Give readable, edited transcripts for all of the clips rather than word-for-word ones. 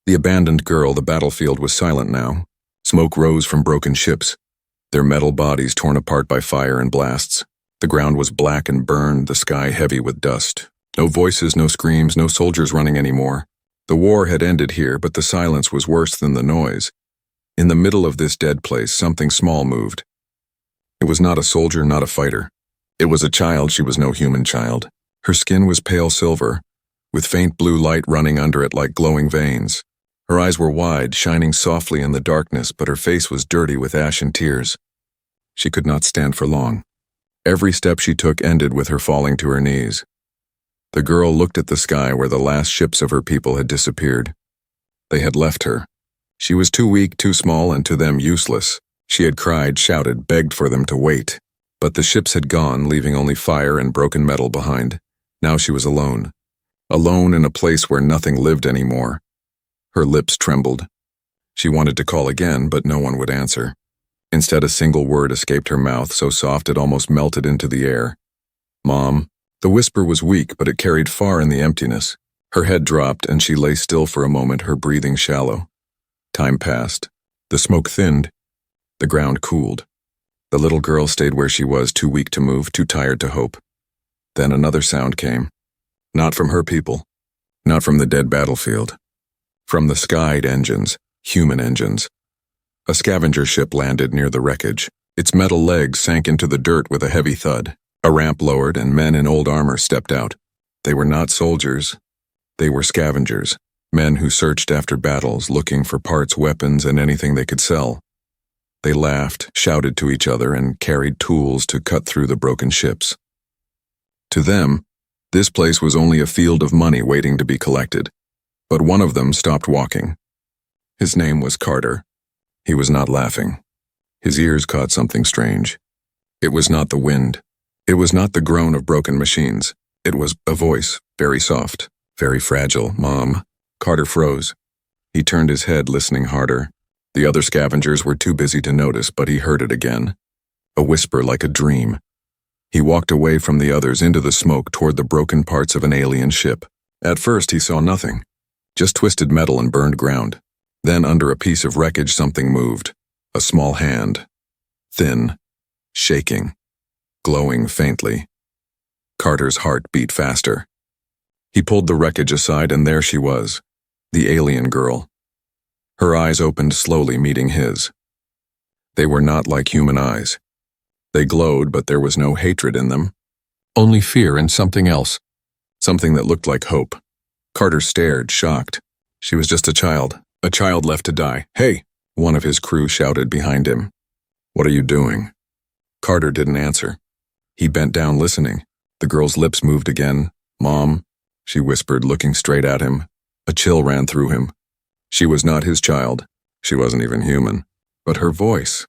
The abandoned girl, the battlefield was silent now. Smoke rose from broken ships, their metal bodies torn apart by fire and blasts. The ground was black and burned, the sky heavy with dust. No voices, no screams, no soldiers running anymore. The war had ended here, but the silence was worse than the noise. In the middle of this dead place, something small moved. It was not a soldier, not a fighter. It was a child. She was no human child. Her skin was pale silver, with faint blue light running under it like glowing veins. Her eyes were wide, shining softly in the darkness, but her face was dirty with ash and tears. She could not stand for long. Every step she took ended with her falling to her knees. The girl looked at the sky where the last ships of her people had disappeared. They had left her. She was too weak, too small, and to them useless. She had cried, shouted, begged for them to wait. But the ships had gone, leaving only fire and broken metal behind. Now she was alone. Alone in a place where nothing lived anymore. Her lips trembled. She wanted to call again, but no one would answer. Instead, a single word escaped her mouth, so soft it almost melted into the air. Mom. The whisper was weak, but it carried far in the emptiness. Her head dropped, and she lay still for a moment, her breathing shallow. Time passed. The smoke thinned. The ground cooled. The little girl stayed where she was, too weak to move, too tired to hope. Then another sound came. Not from her people. Not from the dead battlefield. From the skied engines, human engines. A scavenger ship landed near the wreckage. Its metal legs sank into the dirt with a heavy thud. A ramp lowered, and men in old armor stepped out. They were not soldiers. They were scavengers, men who searched after battles, looking for parts, weapons, and anything they could sell. They laughed, shouted to each other, and carried tools to cut through the broken ships. To them, this place was only a field of money waiting to be collected. But one of them stopped walking. His name was Carter. He was not laughing. His ears caught something strange. It was not the wind. It was not the groan of broken machines. It was a voice, very soft, very fragile. Mom. Carter froze. He turned his head, listening harder. The other scavengers were too busy to notice, but he heard it again. A whisper like a dream. He walked away from the others into the smoke toward the broken parts of an alien ship. At first he saw nothing. Just twisted metal and burned ground. Then under a piece of wreckage something moved. A small hand. Thin. Shaking. Glowing faintly. Carter's heart beat faster. He pulled the wreckage aside, and there she was. The alien girl. Her eyes opened slowly, meeting his. They were not like human eyes. They glowed, but there was no hatred in them. Only fear and something else. Something that looked like hope. Carter stared, shocked. She was just a child left to die. Hey! One of his crew shouted behind him. What are you doing? Carter didn't answer. He bent down, listening. The girl's lips moved again. Mom, she whispered, looking straight at him. A chill ran through him. She was not his child. She wasn't even human. But her voice.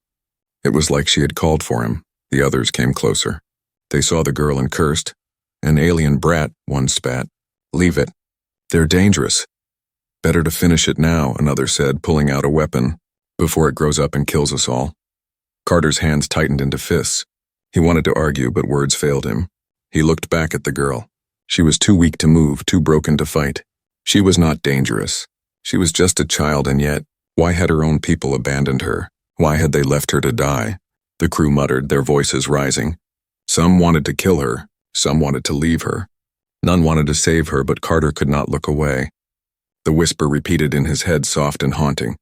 It was like she had called for him. The others came closer. They saw the girl and cursed. An alien brat, one spat. Leave it. They're dangerous. Better to finish it now, another said, pulling out a weapon, before it grows up and kills us all. Carter's hands tightened into fists. He wanted to argue, but words failed him. He looked back at the girl. She was too weak to move, too broken to fight. She was not dangerous. She was just a child, and yet, why had her own people abandoned her? Why had they left her to die? The crew muttered, their voices rising. Some wanted to kill her. Some wanted to leave her. None wanted to save her, but Carter could not look away. The whisper repeated in his head, soft and haunting.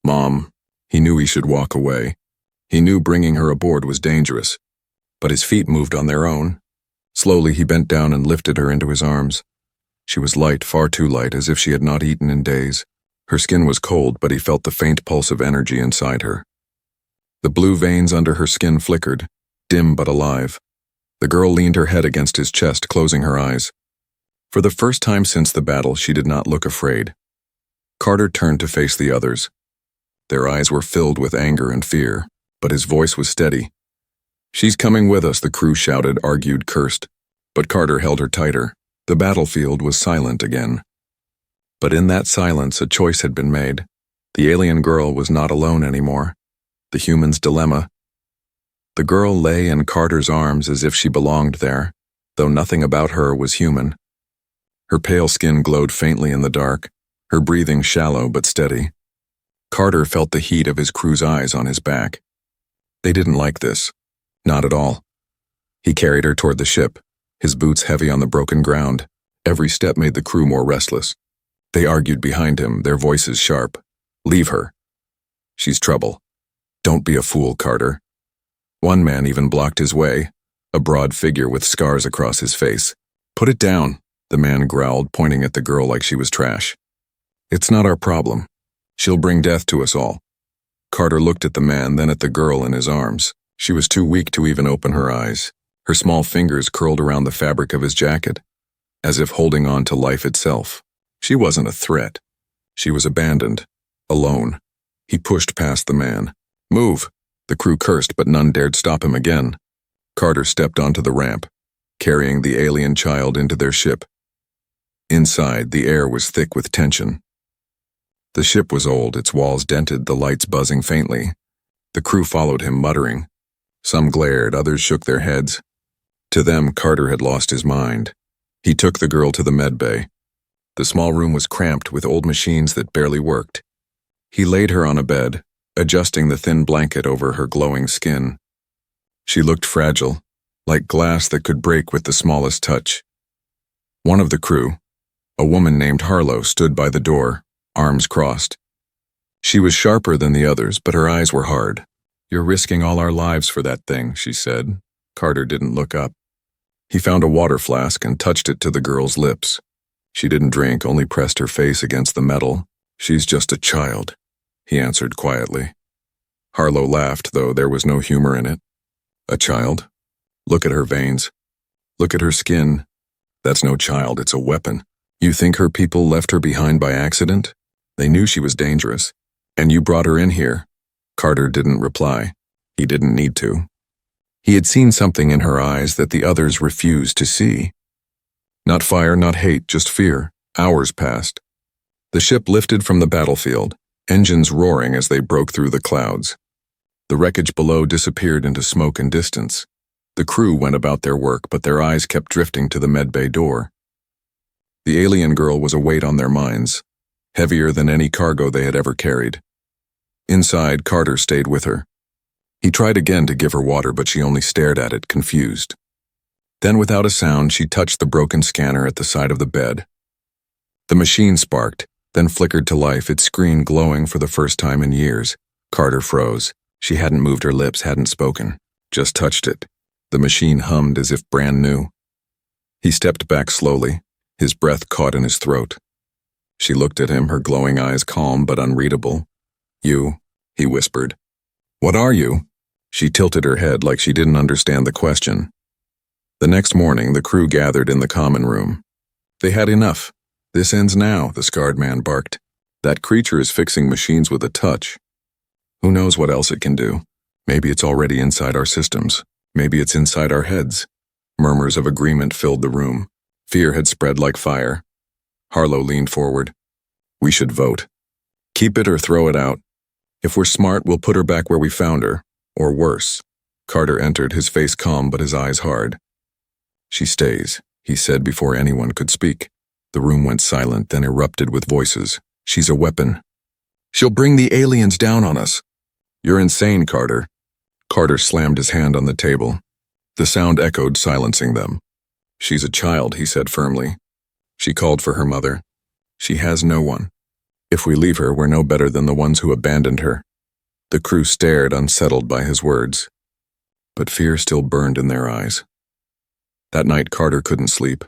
Mom. He knew he should walk away. He knew bringing her aboard was dangerous. But his feet moved on their own. Slowly he bent down and lifted her into his arms. She was light, far too light, as if she had not eaten in days. Her skin was cold, but he felt the faint pulse of energy inside her. The blue veins under her skin flickered, dim but alive. The girl leaned her head against his chest, closing her eyes. For the first time since the battle, she did not look afraid. Carter turned to face the others. Their eyes were filled with anger and fear, but his voice was steady. She's coming with us, the crew shouted, argued, cursed. But Carter held her tighter. The battlefield was silent again. But in that silence, a choice had been made. The alien girl was not alone anymore. The human's dilemma. The girl lay in Carter's arms as if she belonged there, though nothing about her was human. Her pale skin glowed faintly in the dark. her breathing shallow but steady. Carter felt the heat of his crew's eyes on his back. They didn't like this. Not at all. He carried her toward the ship, his boots heavy on the broken ground. Every step made the crew more restless. They argued behind him, their voices sharp. "Leave her. She's trouble. Don't be a fool, Carter." One man even blocked his way, a broad figure with scars across his face. "Put it down," the man growled, pointing at the girl like she was trash. "It's not our problem. She'll bring death to us all." Carter looked at the man, then at the girl in his arms. She was too weak to even open her eyes. Her small fingers curled around the fabric of his jacket, as if holding on to life itself. She wasn't a threat. She was abandoned, alone. He pushed past the man. "Move!" The crew cursed, but none dared stop him again. Carter stepped onto the ramp, carrying the alien child into their ship. Inside, the air was thick with tension. The ship was old, its walls dented, the lights buzzing faintly. The crew followed him, muttering. Some glared, others shook their heads. To them, Carter had lost his mind. He took the girl to the med bay. The small room was cramped with old machines that barely worked. He laid her on a bed, adjusting the thin blanket over her glowing skin. She looked fragile, like glass that could break with the smallest touch. One of the crew, a woman named Harlow, stood by the door, arms crossed. She was sharper than the others, but her eyes were hard. "You're risking all our lives for that thing," she said. Carter didn't look up. He found a water flask and touched it to the girl's lips. She didn't drink, only pressed her face against the metal. "She's just a child," he answered quietly. Harlow laughed, though there was no humor in it. "A child? Look at her veins. Look at her skin. That's no child, it's a weapon. You think her people left her behind by accident? They knew she was dangerous. And you brought her in here." Carter didn't reply. He didn't need to. He had seen something in her eyes that the others refused to see. Not fire, not hate, just fear. Hours passed. The ship lifted from the battlefield, engines roaring as they broke through the clouds. The wreckage below disappeared into smoke and distance. The crew went about their work, but their eyes kept drifting to the medbay door. The alien girl was a weight on their minds, heavier than any cargo they had ever carried. Inside, Carter stayed with her. He tried again to give her water, but she only stared at it, confused. Then, without a sound, she touched the broken scanner at the side of the bed. The machine sparked, then flickered to life, its screen glowing for the first time in years. Carter froze. She hadn't moved her lips, hadn't spoken, just touched it. The machine hummed as if brand new. He stepped back slowly, his breath caught in his throat. She looked at him, her glowing eyes calm but unreadable. "You," he whispered. "What are you?" She tilted her head like she didn't understand the question. The next morning, the crew gathered in the common room. They had enough. "This ends now," the scarred man barked. "That creature is fixing machines with a touch. Who knows what else it can do? Maybe it's already inside our systems. Maybe it's inside our heads." Murmurs of agreement filled the room. Fear had spread like fire. Harlow leaned forward. "We should vote. Keep it or throw it out. If we're smart, we'll put her back where we found her. Or worse." Carter entered, his face calm but his eyes hard. "She stays," he said before anyone could speak. The room went silent, then erupted with voices. "She's a weapon. She'll bring the aliens down on us." "You're insane, Carter." Carter slammed his hand on the table. The sound echoed, silencing them. "She's a child," he said firmly. "She called for her mother. She has no one. If we leave her, we're no better than the ones who abandoned her." The crew stared, unsettled by his words. But fear still burned in their eyes. That night, Carter couldn't sleep.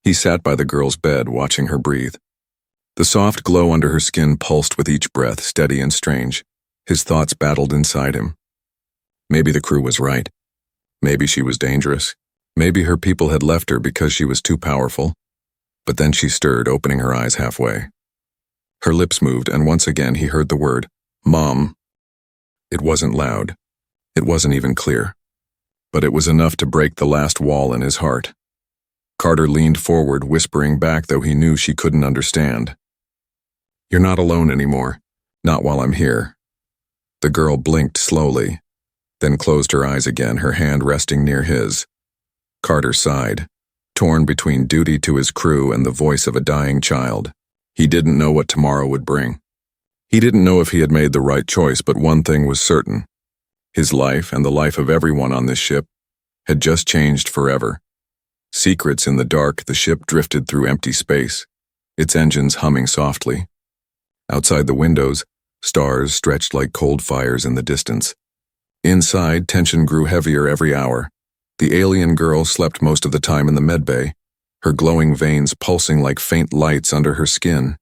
He sat by the girl's bed, watching her breathe. The soft glow under her skin pulsed with each breath, steady and strange. His thoughts battled inside him. Maybe the crew was right. Maybe she was dangerous. Maybe her people had left her because she was too powerful. But then she stirred, opening her eyes halfway. Her lips moved, and once again he heard the word, "Mom." It wasn't loud. It wasn't even clear. But it was enough to break the last wall in his heart. Carter leaned forward, whispering back, though he knew she couldn't understand. "You're not alone anymore. Not while I'm here." The girl blinked slowly, then closed her eyes again, her hand resting near his. Carter sighed, torn between duty to his crew and the voice of a dying child. He didn't know what tomorrow would bring. He didn't know if he had made the right choice, but one thing was certain. His life and the life of everyone on this ship had just changed forever. Secrets in the dark, the ship drifted through empty space, its engines humming softly. Outside the windows, stars stretched like cold fires in the distance. Inside, tension grew heavier every hour. The alien girl slept most of the time in the medbay, her glowing veins pulsing like faint lights under her skin.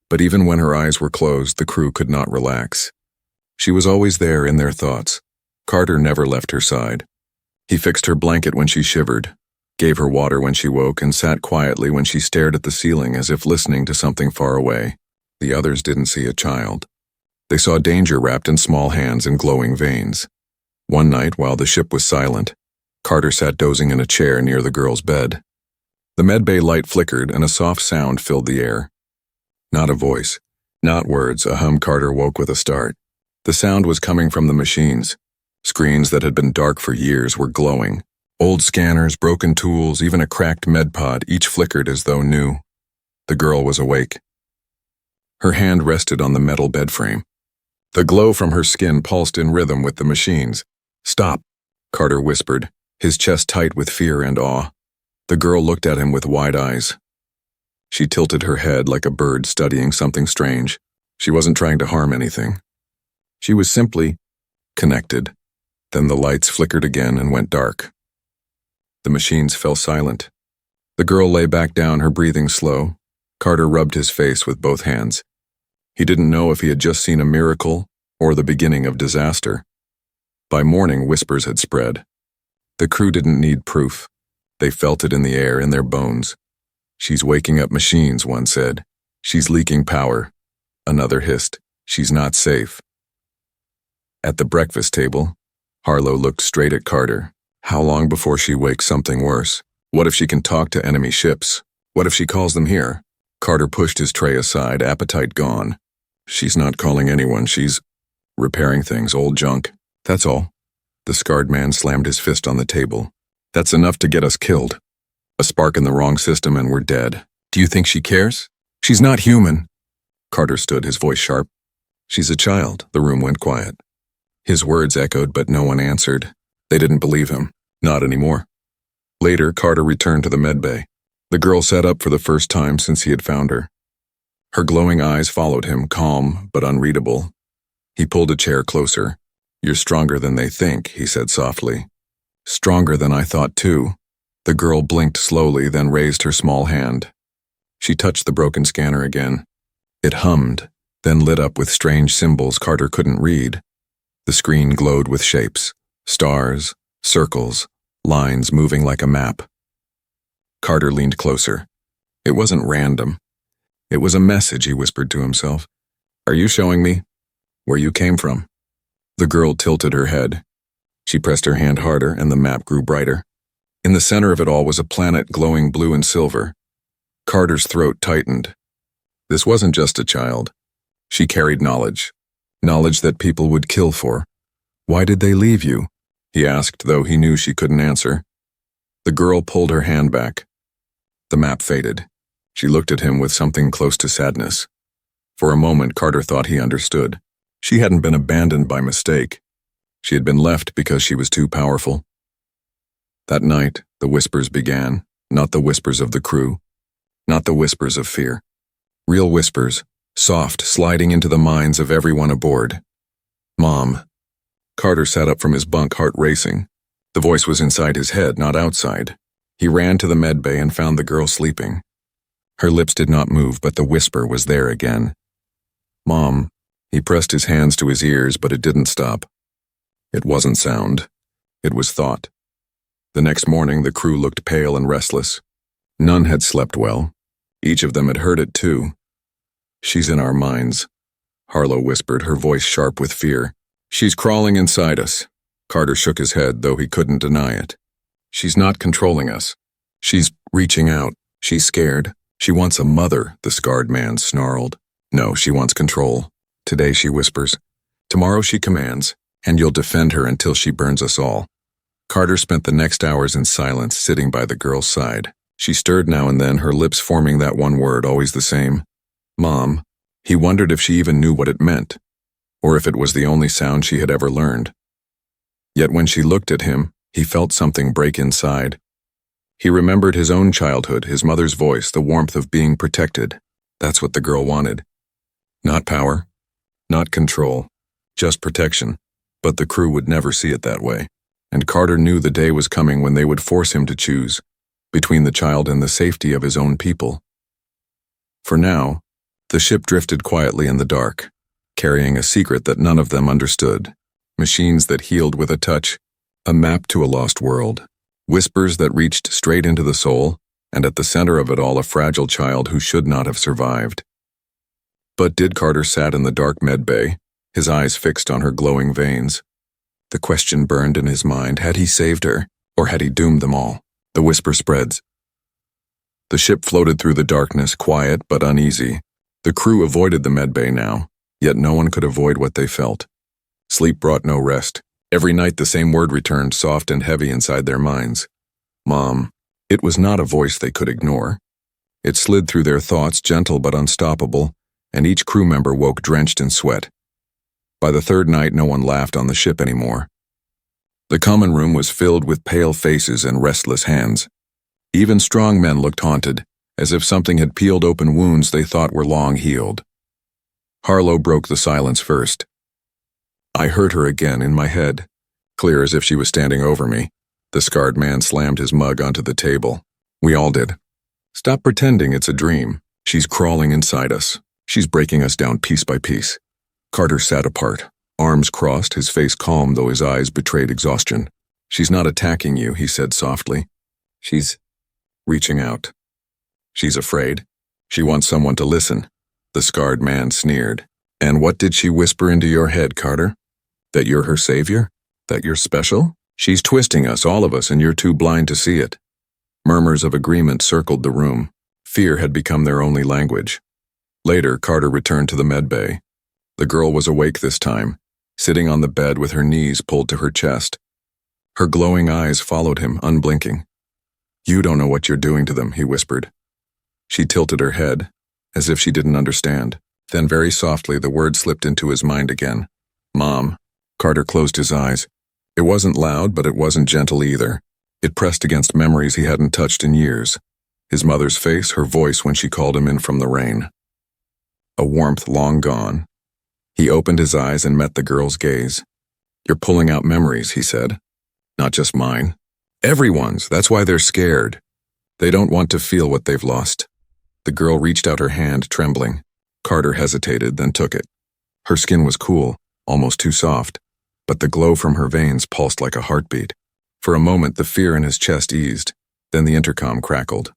But even when her eyes were closed, the crew could not relax. She was always there in their thoughts. Carter never left her side. He fixed her blanket when she shivered, gave her water when she woke, and sat quietly when she stared at the ceiling as if listening to something far away. The others didn't see a child. They saw danger wrapped in small hands and glowing veins. One night, while the ship was silent, Carter sat dozing in a chair near the girl's bed. The medbay light flickered and a soft sound filled the air. Not a voice, not words, a hum. Carter woke with a start. The sound was coming from the machines. Screens that had been dark for years were glowing. Old scanners, broken tools, even a cracked medpod, each flickered as though new. The girl was awake. Her hand rested on the metal bed frame. The glow from her skin pulsed in rhythm with the machines. "Stop," Carter whispered, his chest tight with fear and awe. The girl looked at him with wide eyes. She tilted her head like a bird studying something strange. She wasn't trying to harm anything. She was simply connected. Then the lights flickered again and went dark. The machines fell silent. The girl lay back down, her breathing slow. Carter rubbed his face with both hands. He didn't know if he had just seen a miracle or the beginning of disaster. By morning, whispers had spread. The crew didn't need proof. They felt it in the air, in their bones. "She's waking up machines," one said. "She's leaking power." Another hissed, "She's not safe." At the breakfast table, Harlow looked straight at Carter. How long before she wakes something worse? What if she can talk to enemy ships? What if she calls them here? Carter pushed his tray aside, appetite gone. "She's not calling anyone, she's repairing things, old junk. That's all." The scarred man slammed his fist on the table. "That's enough to get us killed. A spark in the wrong system and we're dead. Do you think she cares? She's not human." Carter stood, his voice sharp. "She's a child." The room went quiet. His words echoed, but no one answered. They didn't believe him. Not anymore. Later, Carter returned to the medbay. The girl sat up for the first time since he had found her. Her glowing eyes followed him, calm but unreadable. He pulled a chair closer. "You're stronger than they think," he said softly. "Stronger than I thought, too." The girl blinked slowly, then raised her small hand. She touched the broken scanner again. It hummed, then lit up with strange symbols Carter couldn't read. The screen glowed with shapes, stars, circles, lines moving like a map. Carter leaned closer. It wasn't random. It was a message, he whispered to himself. "Are you showing me where you came from?" The girl tilted her head. She pressed her hand harder, and the map grew brighter. In the center of it all was a planet glowing blue and silver. Carter's throat tightened. This wasn't just a child. She carried knowledge. Knowledge that people would kill for. "Why did they leave you?" he asked, though he knew she couldn't answer. The girl pulled her hand back. The map faded. She looked at him with something close to sadness. For a moment, Carter thought he understood. She hadn't been abandoned by mistake. She had been left because she was too powerful. That night, the whispers began, not the whispers of the crew, not the whispers of fear. Real whispers, soft, sliding into the minds of everyone aboard. "Mom." Carter sat up from his bunk, heart racing. The voice was inside his head, not outside. He ran to the medbay and found the girl sleeping. Her lips did not move, but the whisper was there again. "Mom." He pressed his hands to his ears, but it didn't stop. It wasn't sound. It was thought. The next morning, the crew looked pale and restless. None had slept well. Each of them had heard it too. "She's in our minds," Harlow whispered, her voice sharp with fear. "She's crawling inside us." Carter shook his head, though he couldn't deny it. "She's not controlling us. She's reaching out. She's scared. She wants a mother," the scarred man snarled. "No, she wants control. Today she whispers. Tomorrow she commands, and you'll defend her until she burns us all." Carter spent the next hours in silence, sitting by the girl's side. She stirred now and then, her lips forming that one word, always the same. Mom. He wondered if she even knew what it meant, or if it was the only sound she had ever learned. Yet when she looked at him, he felt something break inside. He remembered his own childhood, his mother's voice, the warmth of being protected. That's what the girl wanted. Not power, not control, just protection. But the crew would never see it that way, and Carter knew the day was coming when they would force him to choose between the child and the safety of his own people. For now, the ship drifted quietly in the dark, carrying a secret that none of them understood. Machines that healed with a touch, a map to a lost world, whispers that reached straight into the soul, and at the center of it all a fragile child who should not have survived. But did Carter sat in the dark med bay, his eyes fixed on her glowing veins. The question burned in his mind, had he saved her, or had he doomed them all? The whisper spreads. The ship floated through the darkness, quiet but uneasy. The crew avoided the med bay now, yet no one could avoid what they felt. Sleep brought no rest. Every night the same word returned, soft and heavy inside their minds. Mom. It was not a voice they could ignore. It slid through their thoughts, gentle but unstoppable, and each crew member woke drenched in sweat. By the third night, no one laughed on the ship anymore. The common room was filled with pale faces and restless hands. Even strong men looked haunted, as if something had peeled open wounds they thought were long healed. Harlow broke the silence first. I heard her again in my head, clear as if she was standing over me. The scarred man slammed his mug onto the table. We all did. Stop pretending it's a dream. She's crawling inside us. She's breaking us down piece by piece. Carter sat apart, arms crossed, his face calm though his eyes betrayed exhaustion. She's not attacking you, he said softly. She's reaching out. She's afraid. She wants someone to listen. The scarred man sneered. And what did she whisper into your head, Carter? That you're her savior? That you're special? She's twisting us, all of us, and you're too blind to see it. Murmurs of agreement circled the room. Fear had become their only language. Later, Carter returned to the med bay. The girl was awake this time, sitting on the bed with her knees pulled to her chest. Her glowing eyes followed him, unblinking. You don't know what you're doing to them, he whispered. She tilted her head, as if she didn't understand. Then very softly the word slipped into his mind again. Mom. Carter closed his eyes. It wasn't loud, but it wasn't gentle either. It pressed against memories he hadn't touched in years. His mother's face, her voice when she called him in from the rain. A warmth long gone. He opened his eyes and met the girl's gaze. You're pulling out memories, he said. Not just mine. Everyone's. That's why they're scared. They don't want to feel what they've lost. The girl reached out her hand, trembling. Carter hesitated, then took it. Her skin was cool, almost too soft, but the glow from her veins pulsed like a heartbeat. For a moment, the fear in his chest eased. Then the intercom crackled.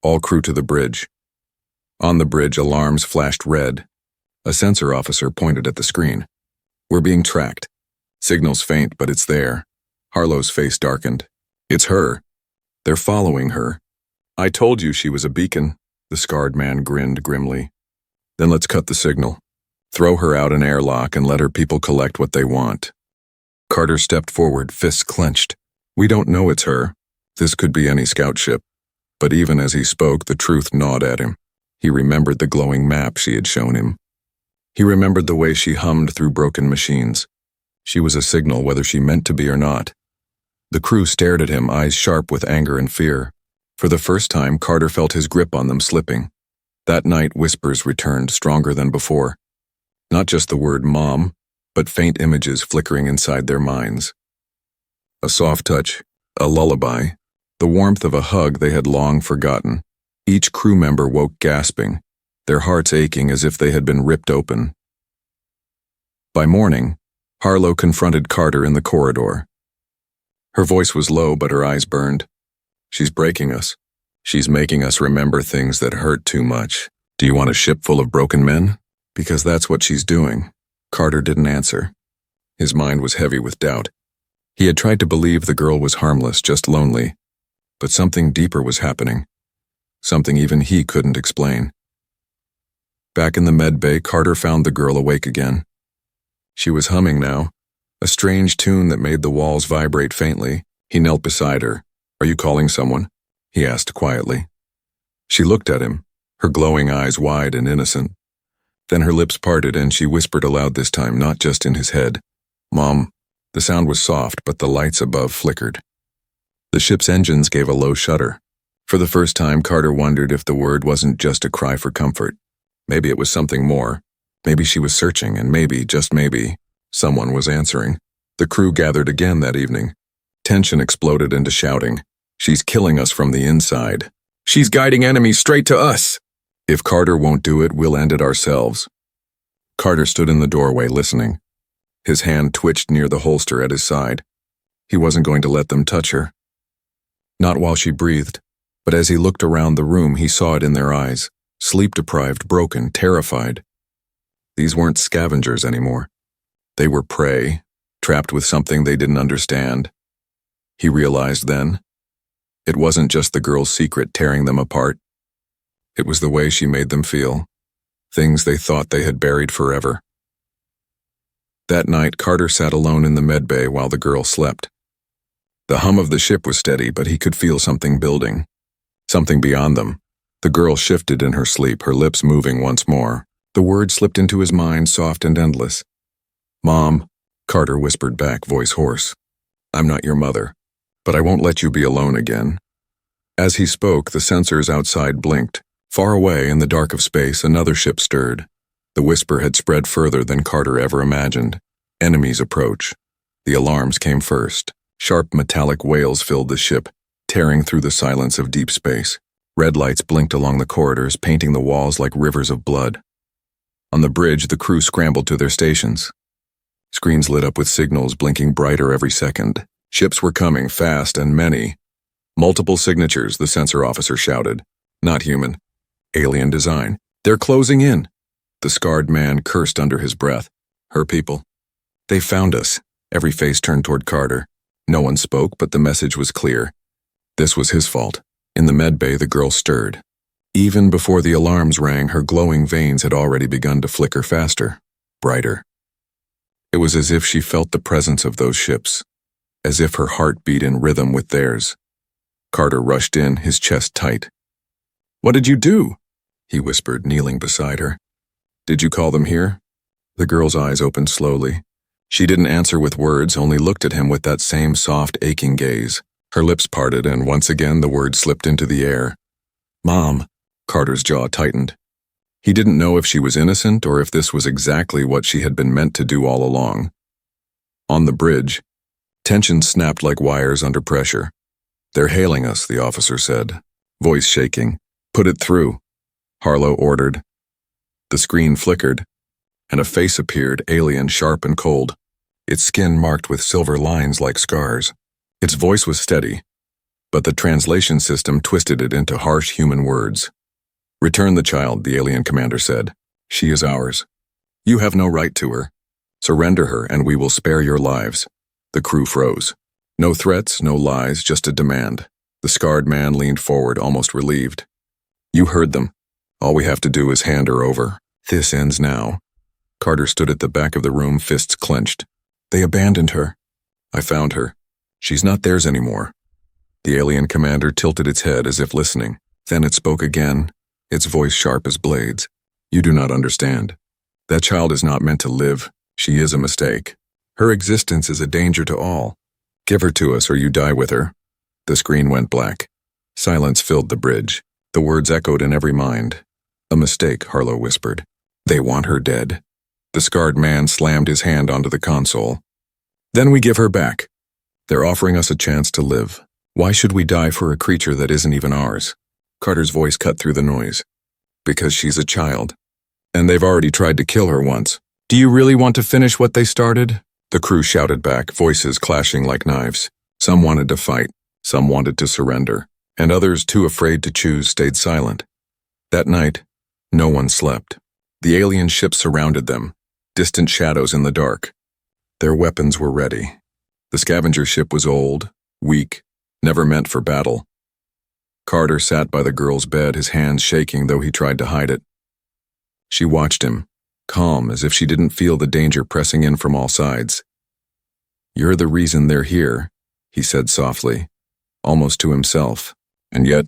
All crew to the bridge. On the bridge, alarms flashed red. A sensor officer pointed at the screen. We're being tracked. Signal's faint, but it's there. Harlow's face darkened. It's her. They're following her. I told you she was a beacon. The scarred man grinned grimly. Then let's cut the signal. Throw her out an airlock and let her people collect what they want. Carter stepped forward, fists clenched. We don't know it's her. This could be any scout ship. But even as he spoke, the truth gnawed at him. He remembered the glowing map she had shown him. He remembered the way she hummed through broken machines. She was a signal whether she meant to be or not. The crew stared at him, eyes sharp with anger and fear. For the first time, Carter felt his grip on them slipping. That night, whispers returned, stronger than before. Not just the word mom, but faint images flickering inside their minds. A soft touch, a lullaby, the warmth of a hug they had long forgotten. Each crew member woke gasping, their hearts aching as if they had been ripped open. By morning, Harlow confronted Carter in the corridor. Her voice was low, but her eyes burned. She's breaking us. She's making us remember things that hurt too much. Do you want a ship full of broken men? Because that's what she's doing. Carter didn't answer. His mind was heavy with doubt. He had tried to believe the girl was harmless, just lonely. But something deeper was happening. Something even he couldn't explain. Back in the med bay, Carter found the girl awake again. She was humming now, a strange tune that made the walls vibrate faintly. He knelt beside her. Are you calling someone? He asked quietly. She looked at him, her glowing eyes wide and innocent. Then her lips parted and she whispered aloud this time, not just in his head. "Mom." The sound was soft, but the lights above flickered. The ship's engines gave a low shudder. For the first time, Carter wondered if the word wasn't just a cry for comfort. Maybe it was something more. Maybe she was searching, and maybe, just maybe, someone was answering. The crew gathered again that evening. Tension exploded into shouting. "She's killing us from the inside. She's guiding enemies straight to us. If Carter won't do it, we'll end it ourselves." Carter stood in the doorway listening. His hand twitched near the holster at his side. He wasn't going to let them touch her. Not while she breathed, but as he looked around the room, he saw it in their eyes. Sleep-deprived, broken, terrified. These weren't scavengers anymore. They were prey, trapped with something they didn't understand. He realized then, it wasn't just the girl's secret tearing them apart. It was the way she made them feel, things they thought they had buried forever. That night, Carter sat alone in the medbay while the girl slept. The hum of the ship was steady, but he could feel something building, something beyond them. The girl shifted in her sleep, her lips moving once more. The words slipped into his mind, soft and endless. "Mom," Carter whispered back, voice hoarse. "I'm not your mother, but I won't let you be alone again." As he spoke, the sensors outside blinked. Far away in the dark of space, another ship stirred. The whisper had spread further than Carter ever imagined. Enemies approach. The alarms came first. Sharp metallic wails filled the ship, tearing through the silence of deep space. Red lights blinked along the corridors, painting the walls like rivers of blood. On the bridge, the crew scrambled to their stations. Screens lit up with signals blinking brighter every second. Ships were coming, fast and many. "Multiple signatures," the sensor officer shouted. "Not human. Alien design. They're closing in." The scarred man cursed under his breath. "Her people. They found us." Every face turned toward Carter. No one spoke, but the message was clear. This was his fault. In the medbay, the girl stirred. Even before the alarms rang, her glowing veins had already begun to flicker faster, brighter. It was as if she felt the presence of those ships, as if her heart beat in rhythm with theirs. Carter rushed in, his chest tight. "What did you do?" he whispered, kneeling beside her. "Did you call them here?" The girl's eyes opened slowly. She didn't answer with words, only looked at him with that same soft, aching gaze. Her lips parted, and once again the words slipped into the air. "Mom." Carter's jaw tightened. He didn't know if she was innocent or if this was exactly what she had been meant to do all along. On the bridge, tension snapped like wires under pressure. "They're hailing us," the officer said, voice shaking. "Put it through," Harlow ordered. The screen flickered, and a face appeared, alien, sharp and cold, its skin marked with silver lines like scars. Its voice was steady, but the translation system twisted it into harsh human words. "Return the child," the alien commander said. "She is ours. You have no right to her. Surrender her and we will spare your lives." The crew froze. No threats, no lies, just a demand. The scarred man leaned forward, almost relieved. "You heard them. All we have to do is hand her over. This ends now." Carter stood at the back of the room, fists clenched. "They abandoned her. I found her. She's not theirs anymore." The alien commander tilted its head as if listening. Then it spoke again, its voice sharp as blades. "You do not understand. That child is not meant to live. She is a mistake. Her existence is a danger to all. Give her to us or you die with her." The screen went black. Silence filled the bridge. The words echoed in every mind. "A mistake," Harlow whispered. "They want her dead." The scarred man slammed his hand onto the console. "Then we give her back. They're offering us a chance to live. Why should we die for a creature that isn't even ours?" Carter's voice cut through the noise. "Because she's a child. And they've already tried to kill her once. Do you really want to finish what they started?" The crew shouted back, voices clashing like knives. Some wanted to fight, some wanted to surrender, and others, too afraid to choose, stayed silent. That night, no one slept. The alien ship surrounded them, distant shadows in the dark. Their weapons were ready. The scavenger ship was old, weak, never meant for battle. Carter sat by the girl's bed, his hands shaking though he tried to hide it. She watched him, calm as if she didn't feel the danger pressing in from all sides. "You're the reason they're here," he said softly, almost to himself. "And yet,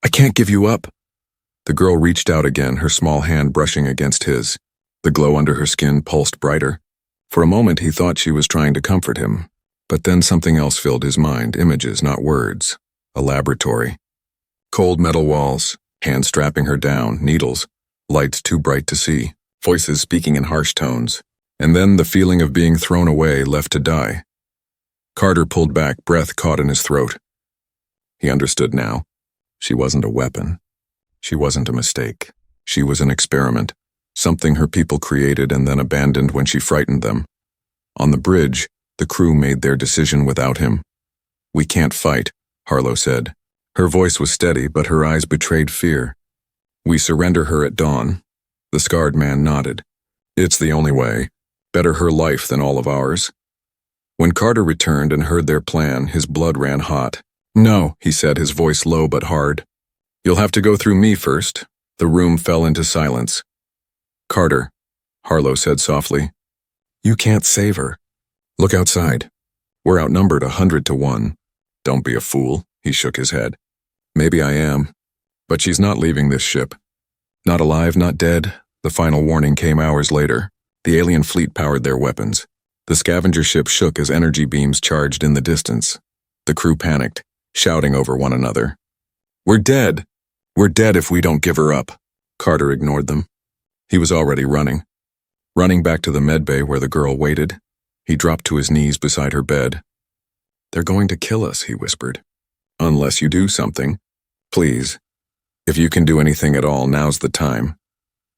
I can't give you up." The girl reached out again, her small hand brushing against his. The glow under her skin pulsed brighter. For a moment he thought she was trying to comfort him, but then something else filled his mind, images, not words. A laboratory. Cold metal walls, hands strapping her down, needles, lights too bright to see, voices speaking in harsh tones, and then the feeling of being thrown away, left to die. Carter pulled back, breath caught in his throat. He understood now. She wasn't a weapon. She wasn't a mistake. She was an experiment, something her people created and then abandoned when she frightened them. On the bridge, the crew made their decision without him. "We can't fight," Harlow said. Her voice was steady, but her eyes betrayed fear. "We surrender her at dawn." The scarred man nodded. "It's the only way. Better her life than all of ours." When Carter returned and heard their plan, his blood ran hot. "No," he said, his voice low but hard. "You'll have to go through me first." The room fell into silence. "Carter," Harlow said softly, "you can't save her. Look outside. We're outnumbered 100 to 1. Don't be a fool," he shook his head. "Maybe I am, but she's not leaving this ship. Not alive, not dead." The final warning came hours later. The alien fleet powered their weapons. The scavenger ship shook as energy beams charged in the distance. The crew panicked, shouting over one another. "We're dead! We're dead if we don't give her up." Carter ignored them. He was already running. Running back to the medbay where the girl waited. He dropped to his knees beside her bed. "They're going to kill us," he whispered. "Unless you do something. Please. If you can do anything at all, now's the time."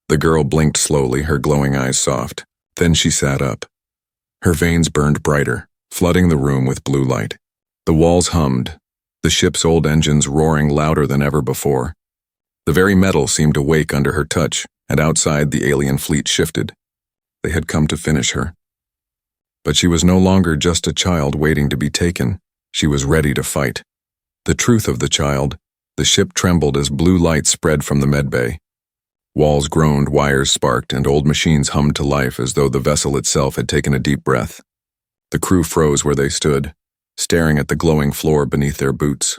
The girl blinked slowly, her glowing eyes soft. Then she sat up. Her veins burned brighter, flooding the room with blue light. The walls hummed, the ship's old engines roaring louder than ever before. The very metal seemed to wake under her touch, and outside the alien fleet shifted. They had come to finish her. But she was no longer just a child waiting to be taken. She was ready to fight. The truth of the child, the ship trembled as blue light spread from the medbay. Walls groaned, wires sparked, and old machines hummed to life as though the vessel itself had taken a deep breath. The crew froze where they stood, staring at the glowing floor beneath their boots.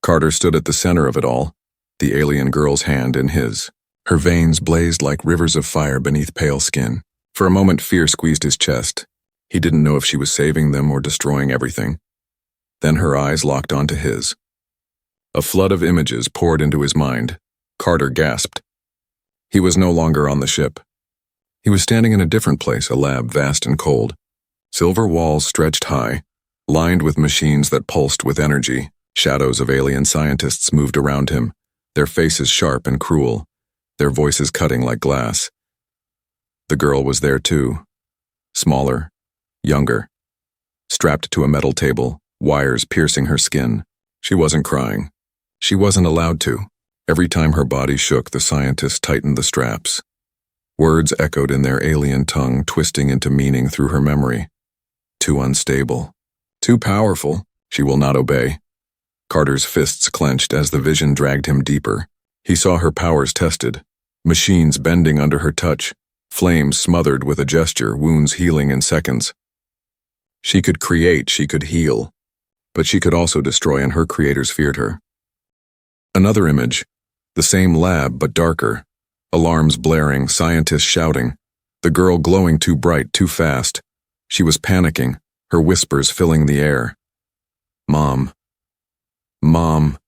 Carter stood at the center of it all, the alien girl's hand in his. Her veins blazed like rivers of fire beneath pale skin. For a moment, fear squeezed his chest. He didn't know if she was saving them or destroying everything. Then her eyes locked onto his. A flood of images poured into his mind. Carter gasped. He was no longer on the ship. He was standing in a different place, a lab vast and cold. Silver walls stretched high, lined with machines that pulsed with energy. Shadows of alien scientists moved around him, their faces sharp and cruel, their voices cutting like glass. The girl was there too, smaller, younger, strapped to a metal table, wires piercing her skin. She wasn't crying. She wasn't allowed to. Every time her body shook, the scientist tightened the straps. Words echoed in their alien tongue, twisting into meaning through her memory. Too unstable. Too powerful. She will not obey. Carter's fists clenched as the vision dragged him deeper. He saw her powers tested. Machines bending under her touch. Flames smothered with a gesture, wounds healing in seconds. She could create, she could heal. But she could also destroy, and her creators feared her. Another image. The same lab, but darker. Alarms blaring, scientists shouting. The girl glowing too bright, too fast. She was panicking, her whispers filling the air. "Mom. Mom."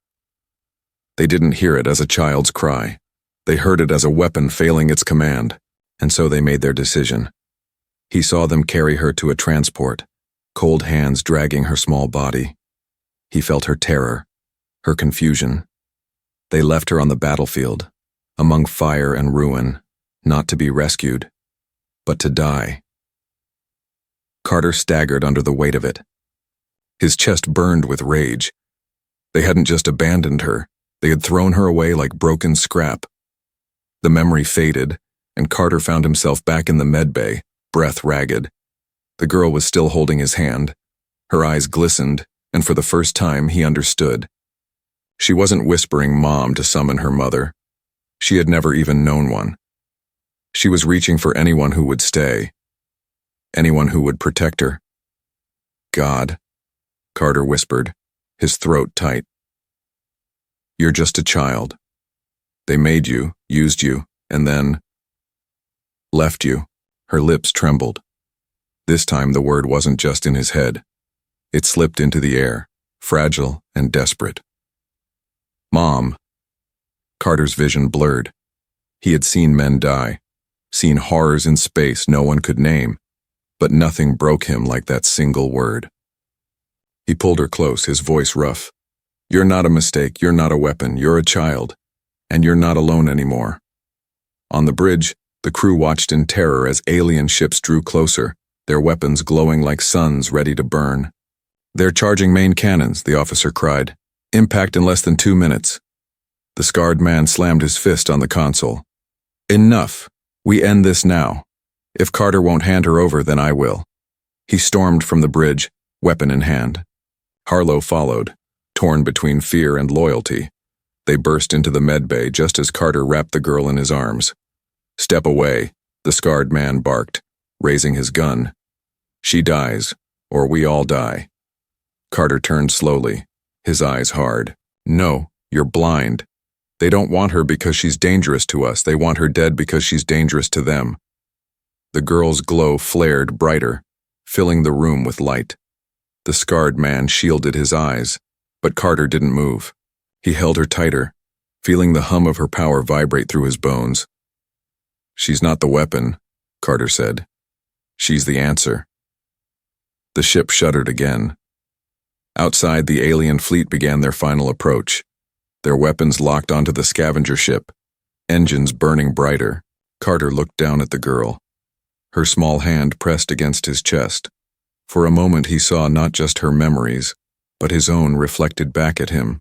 They didn't hear it as a child's cry. They heard it as a weapon failing its command, and so they made their decision. He saw them carry her to a transport, cold hands dragging her small body. He felt her terror, her confusion. They left her on the battlefield, among fire and ruin, not to be rescued, but to die. Carter staggered under the weight of it. His chest burned with rage. They hadn't just abandoned her, they had thrown her away like broken scrap. The memory faded, and Carter found himself back in the medbay, breath ragged. The girl was still holding his hand. Her eyes glistened, and for the first time he understood. She wasn't whispering Mom to summon her mother. She had never even known one. She was reaching for anyone who would stay, anyone who would protect her. "God," Carter whispered, his throat tight. "You're just a child. They made you, used you, and then left you. Her lips trembled. This time the word wasn't just in his head. It slipped into the air, fragile and desperate. Mom. Carter's vision blurred. He had seen men die, seen horrors in space no one could name, but nothing broke him like that single word. He pulled her close, his voice rough. You're not a mistake, you're not a weapon, you're a child, and you're not alone anymore. On the bridge, the crew watched in terror as alien ships drew closer, their weapons glowing like suns ready to burn. They're charging main cannons, the officer cried. Impact in less than 2 minutes. The scarred man slammed his fist on the console. Enough. We end this now. If Carter won't hand her over, then I will. He stormed from the bridge, weapon in hand. Harlow followed, torn between fear and loyalty. They burst into the med bay just as Carter wrapped the girl in his arms. Step away, the scarred man barked, raising his gun. She dies, or we all die. Carter turned slowly, his eyes hard. No, you're blind. They don't want her because she's dangerous to us. They want her dead because she's dangerous to them. The girl's glow flared brighter, filling the room with light. The scarred man shielded his eyes, but Carter didn't move. He held her tighter, feeling the hum of her power vibrate through his bones. She's not the weapon, Carter said. She's the answer. The ship shuddered again. Outside, the alien fleet began their final approach. Their weapons locked onto the scavenger ship, engines burning brighter. Carter looked down at the girl. Her small hand pressed against his chest. For a moment he saw not just her memories, but his own reflected back at him.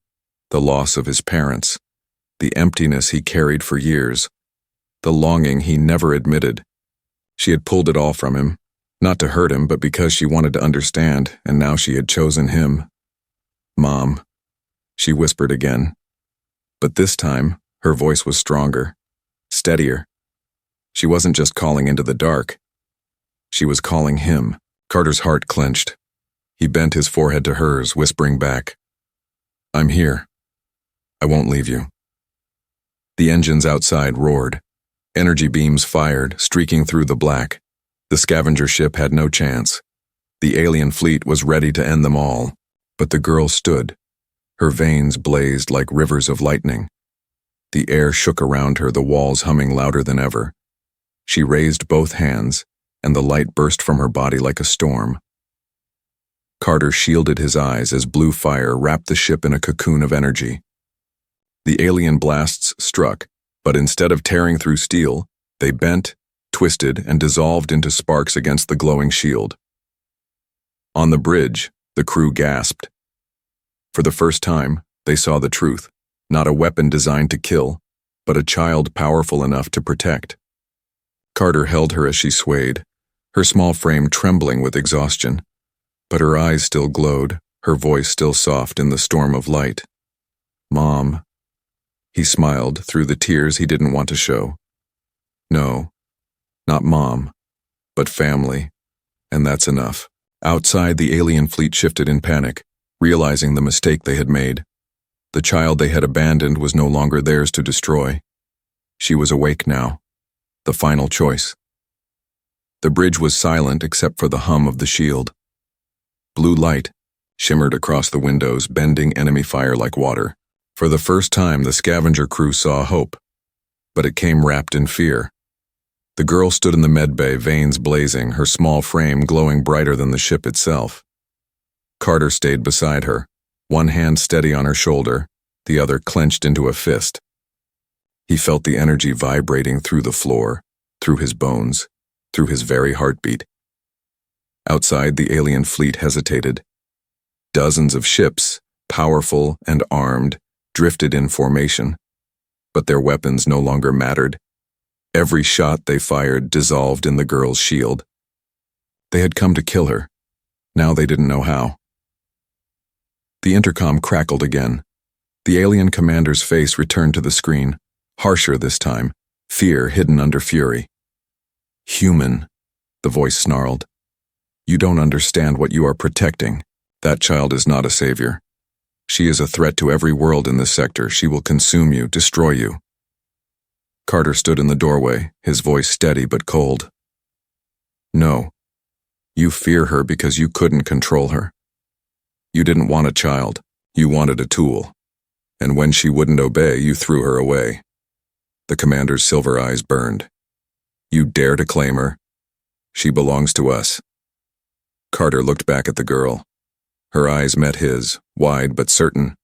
The loss of his parents, the emptiness he carried for years, the longing he never admitted. She had pulled it all from him, not to hurt him, but because she wanted to understand, and now she had chosen him. Mom, she whispered again. But this time, her voice was stronger, steadier. She wasn't just calling into the dark. She was calling him. Carter's heart clenched. He bent his forehead to hers, whispering back, I'm here. I won't leave you. The engines outside roared. Energy beams fired, streaking through the black. The scavenger ship had no chance. The alien fleet was ready to end them all. But the girl stood. Her veins blazed like rivers of lightning. The air shook around her, the walls humming louder than ever. She raised both hands, and the light burst from her body like a storm. Carter shielded his eyes as blue fire wrapped the ship in a cocoon of energy. The alien blasts struck, but instead of tearing through steel, they bent, twisted, and dissolved into sparks against the glowing shield. On the bridge, the crew gasped. For the first time, they saw the truth, not a weapon designed to kill, but a child powerful enough to protect. Carter held her as she swayed, her small frame trembling with exhaustion, but her eyes still glowed, her voice still soft in the storm of light. Mom. He smiled through the tears he didn't want to show. No, not mom, but family, and that's enough. Outside, the alien fleet shifted in panic, realizing the mistake they had made. The child they had abandoned was no longer theirs to destroy. She was awake now, the final choice. The bridge was silent except for the hum of the shield. Blue light shimmered across the windows, bending enemy fire like water. For the first time, the scavenger crew saw hope, but it came wrapped in fear. The girl stood in the med bay, veins blazing, her small frame glowing brighter than the ship itself. Carter stayed beside her, one hand steady on her shoulder, the other clenched into a fist. He felt the energy vibrating through the floor, through his bones, through his very heartbeat. Outside, the alien fleet hesitated. Dozens of ships, powerful and armed, drifted in formation, but their weapons no longer mattered. Every shot they fired dissolved in the girl's shield. They had come to kill her. Now they didn't know how. The intercom crackled again. The alien commander's face returned to the screen, harsher this time, fear hidden under fury. Human, the voice snarled. You don't understand what you are protecting. That child is not a savior. She is a threat to every world in this sector. She will consume you, destroy you. Carter stood in the doorway, his voice steady but cold. No. You fear her because you couldn't control her. You didn't want a child. You wanted a tool. And when she wouldn't obey, you threw her away. The commander's silver eyes burned. You dare to claim her? She belongs to us. Carter looked back at the girl. Her eyes met his, wide but certain.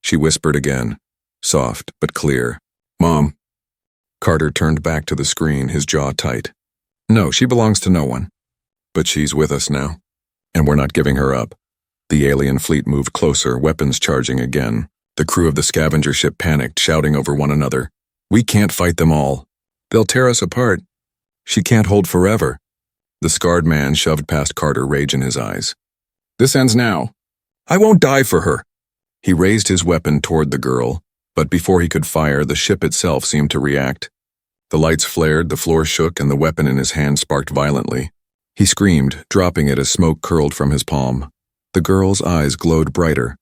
She whispered again, soft but clear. Mom. Carter turned back to the screen, his jaw tight. No, she belongs to no one. But she's with us now. And we're not giving her up. The alien fleet moved closer, weapons charging again. The crew of the scavenger ship panicked, shouting over one another. We can't fight them all. They'll tear us apart. She can't hold forever. The scarred man shoved past Carter, rage in his eyes. This ends now. I won't die for her. He raised his weapon toward the girl, but before he could fire, the ship itself seemed to react. The lights flared, the floor shook, and the weapon in his hand sparked violently. He screamed, dropping it as smoke curled from his palm. The girl's eyes glowed brighter.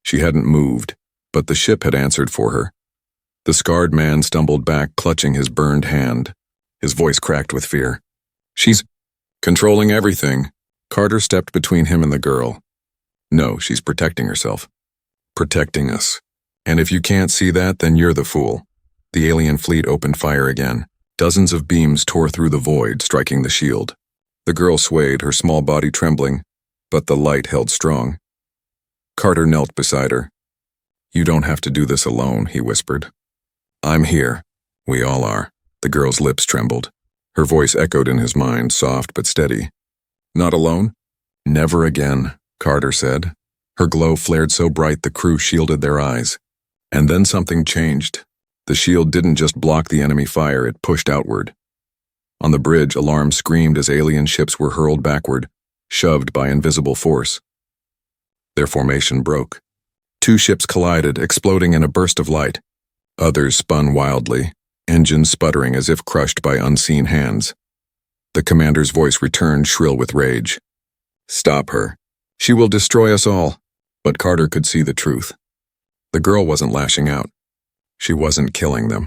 She hadn't moved, but the ship had answered for her. The scarred man stumbled back, clutching his burned hand. His voice cracked with fear. She's controlling everything. Carter stepped between him and the girl. No, she's protecting herself. Protecting us. And if you can't see that, then you're the fool. The alien fleet opened fire again. Dozens of beams tore through the void, striking the shield. The girl swayed, her small body trembling, but the light held strong. Carter knelt beside her. You don't have to do this alone, he whispered. I'm here. We all are. The girl's lips trembled. Her voice echoed in his mind, soft but steady. Not alone? Never again, Carter said. Her glow flared so bright the crew shielded their eyes. And then something changed. The shield didn't just block the enemy fire, it pushed outward. On the bridge, alarms screamed as alien ships were hurled backward, shoved by invisible force. Their formation broke. Two ships collided, exploding in a burst of light. Others spun wildly, engines sputtering as if crushed by unseen hands. The commander's voice returned, shrill with rage. Stop her. She will destroy us all. But Carter could see the truth. The girl wasn't lashing out. She wasn't killing them.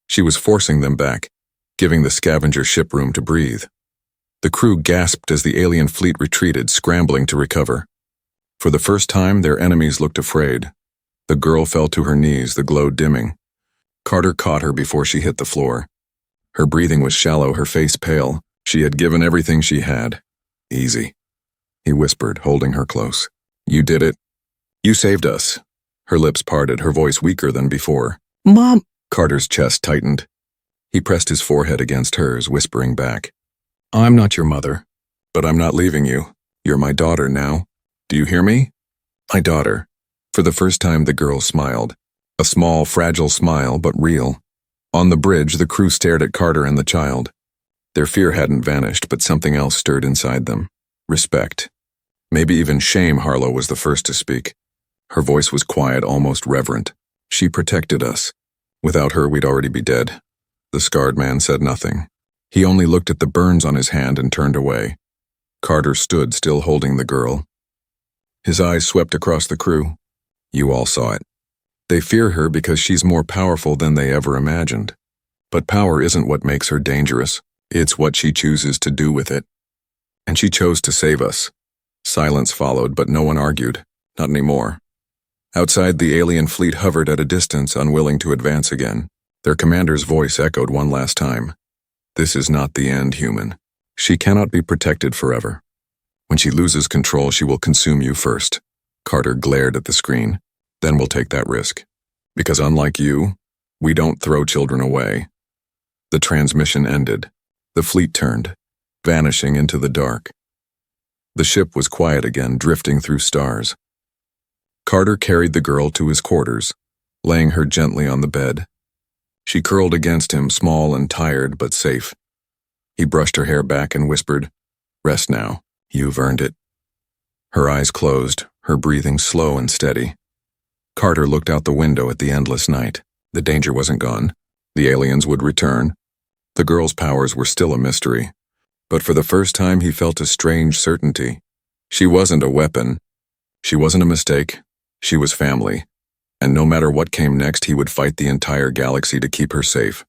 She was forcing them back, giving the scavenger ship room to breathe. The crew gasped as the alien fleet retreated, scrambling to recover. For the first time, their enemies looked afraid. The girl fell to her knees, the glow dimming. Carter caught her before she hit the floor. Her breathing was shallow, her face pale. She had given everything she had. Easy, he whispered, holding her close. You did it. You saved us. Her lips parted, her voice weaker than before. Mom! Carter's chest tightened. He pressed his forehead against hers, whispering back. I'm not your mother, but I'm not leaving you. You're my daughter now. Do you hear me? My daughter. For the first time, the girl smiled. A small, fragile smile, but real. On the bridge, the crew stared at Carter and the child. Their fear hadn't vanished, but something else stirred inside them. Respect. Maybe even shame. Harlow was the first to speak. Her voice was quiet, almost reverent. She protected us. Without her, we'd already be dead. The scarred man said nothing. He only looked at the burns on his hand and turned away. Carter stood, still holding the girl. His eyes swept across the crew. You all saw it. They fear her because she's more powerful than they ever imagined. But power isn't what makes her dangerous. It's what she chooses to do with it. And she chose to save us. Silence followed, but no one argued. Not anymore. Outside, the alien fleet hovered at a distance, unwilling to advance again. Their commander's voice echoed one last time. This is not the end, human. She cannot be protected forever. When she loses control, she will consume you first. Carter glared at the screen. Then we'll take that risk. Because unlike you, we don't throw children away. The transmission ended. The fleet turned, vanishing into the dark. The ship was quiet again, drifting through stars. Carter carried the girl to his quarters, laying her gently on the bed. She curled against him, small and tired, but safe. He brushed her hair back and whispered, Rest now. You've earned it. Her eyes closed, her breathing slow and steady. Carter looked out the window at the endless night. The danger wasn't gone. The aliens would return. The girl's powers were still a mystery. But for the first time, he felt a strange certainty. She wasn't a weapon. She wasn't a mistake. She was family. And no matter what came next, he would fight the entire galaxy to keep her safe.